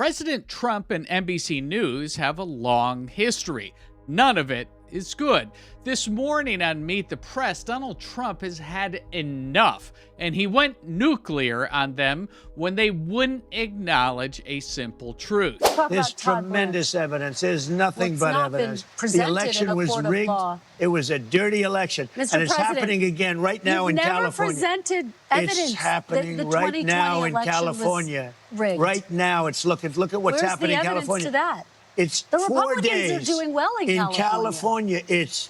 President Trump and NBC News have a long history. None of it is good. This morning on Meet the Press, Donald Trump has had enough, and he went nuclear on them when they wouldn't acknowledge a simple truth. There's tremendous evidence. There's nothing but evidence. The election was rigged. It was a dirty election. And it's happening again right now in California. Presented evidence. It's happening right now in California. Right now, it's look at what's happening in California. To that? It's the 4 Republicans days. are doing well in California.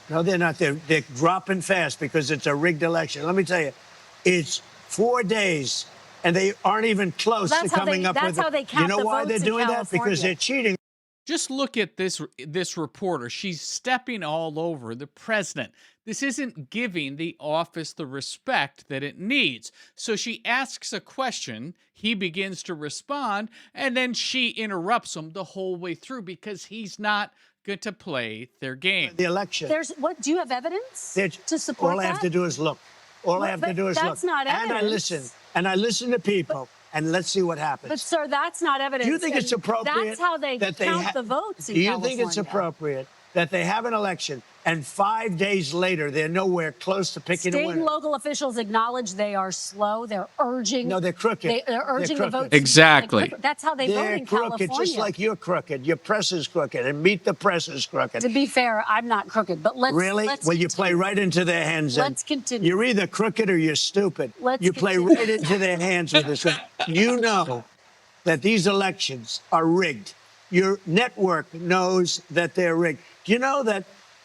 No, they're not. They're dropping fast because it's a rigged election. Let me tell you, it's 4 days, and they aren't even close to coming up with it. That's how they count the votes. You know why they're doing that? Because they're cheating. Just look at this reporter. She's stepping all over the president. This isn't giving the office the respect that it needs. So she asks a question, he begins to respond, and then she interrupts him the whole way through because he's not going to play their game. The election. Do you have evidence to support that? All I have to do is look. All I have to do is look. That's not evidence. And I listen to people. And let's see what happens. But, sir, that's not evidence. Do you think it's appropriate? That's how they count the votes in California. Do you think it's appropriate that they have an election and 5 days later they're nowhere close to picking a winner? State and local officials acknowledge they are slow. They're urging. No, they're crooked. They're urging the vote. Exactly. That's how they vote in California. They're crooked, just like you're crooked. Your press is crooked, and Meet the Press is crooked. To be fair, I'm not crooked, but let's. Really? Well, you play right into their hands. Let's continue. You're either crooked or you're stupid. You play right into their hands with this. You know that these elections are rigged. Your network knows that they're rigged. Do you know that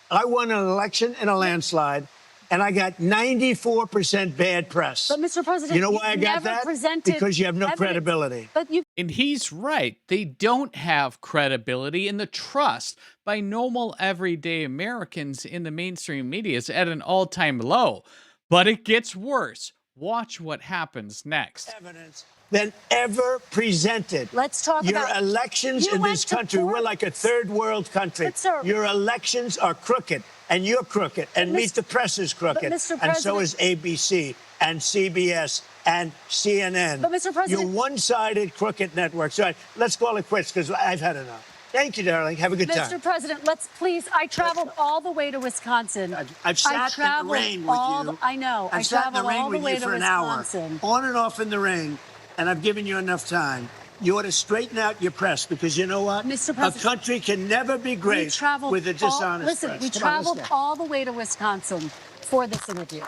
I won an election in a landslide, and I got 94% bad press? But, Mr. President, you know why I got that? Because you have no credibility. And he's right. They don't have credibility, and the trust by normal, everyday Americans in the mainstream media is at an all-time low. But it gets worse. Watch what happens next. Evidence than ever presented. Let's talk about your elections in this country. We're like a third world country. But, sir, your elections are crooked, and you're crooked, and Meet the Press is crooked, and so is ABC and CBS and CNN. But, Mr. President, you're one-sided crooked networks. All right, let's call it quits because I've had enough. Thank you, darling. Have a good time. Mr. President, let's please. I traveled all the way to Wisconsin. I've sat in the rain with you. I know. I traveled all the way to Wisconsin. On and off in the rain, and I've given you enough time. You ought to straighten out your press because you know what? Mr. President, a country can never be great with a dishonest press. We traveled all the way to Wisconsin for this interview.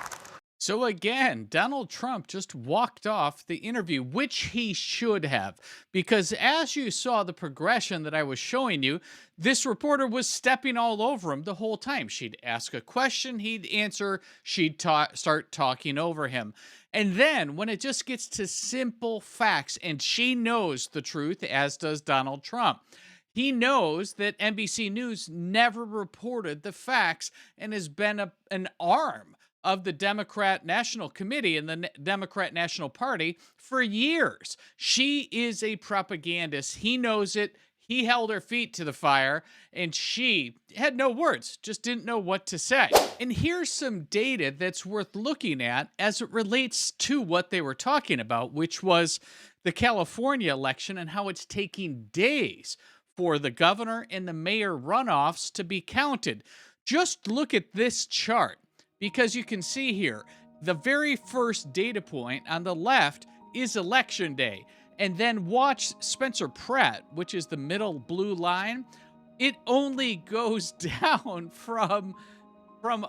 So again, Donald Trump just walked off the interview, which he should have, because as you saw the progression that I was showing you, this reporter was stepping all over him the whole time. She'd ask a question, he'd answer, she'd start talking over him. And then when it just gets to simple facts, and she knows the truth, as does Donald Trump, he knows that NBC News never reported the facts and has been an arm of the Democrat National Committee and the Democrat National Party for years. She is a propagandist. He knows it. He held her feet to the fire, and she had no words, just didn't know what to say. And here's some data that's worth looking at as it relates to what they were talking about, which was the California election and how it's taking days for the governor and the mayor runoffs to be counted. Just look at this chart, because you can see here, the very first data point on the left is election day. And then watch Spencer Pratt, which is the middle blue line. It only goes down from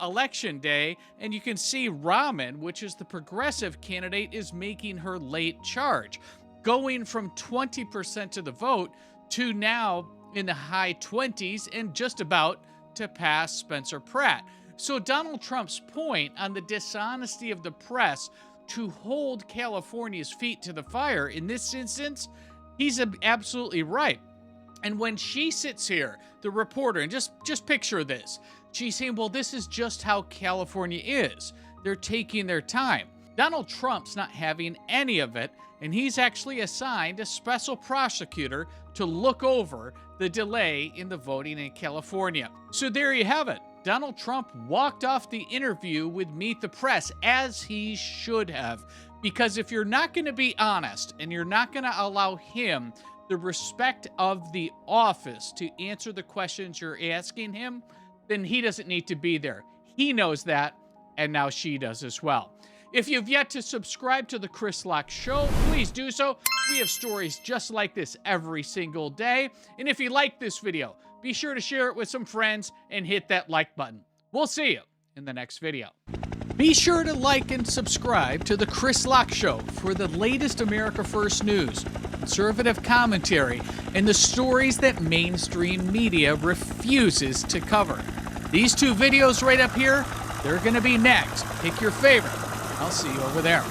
election day. And you can see Ramen, which is the progressive candidate, is making her late charge, going from 20% of the vote to now in the high 20s and just about to pass Spencer Pratt. So Donald Trump's point on the dishonesty of the press to hold California's feet to the fire in this instance, he's absolutely right. And when she sits here, the reporter, and just picture this, she's saying, well, this is just how California is. They're taking their time. Donald Trump's not having any of it, and he's actually assigned a special prosecutor to look over the delay in the voting in California. So there you have it. Donald Trump walked off the interview with Meet the Press, as he should have. Because if you're not going to be honest and you're not going to allow him the respect of the office to answer the questions you're asking him, then he doesn't need to be there. He knows that, and now she does as well. If you've yet to subscribe to the Chris Locke Show, please do so. We have stories just like this every single day. And if you like this video, be sure to share it with some friends and hit that like button. We'll see you in the next video. Be sure to like and subscribe to the Chris Locke Show for the latest America First news, conservative commentary, and the stories that mainstream media refuses to cover. These two videos right up here, they're going to be next. Pick your favorite. I'll see you over there.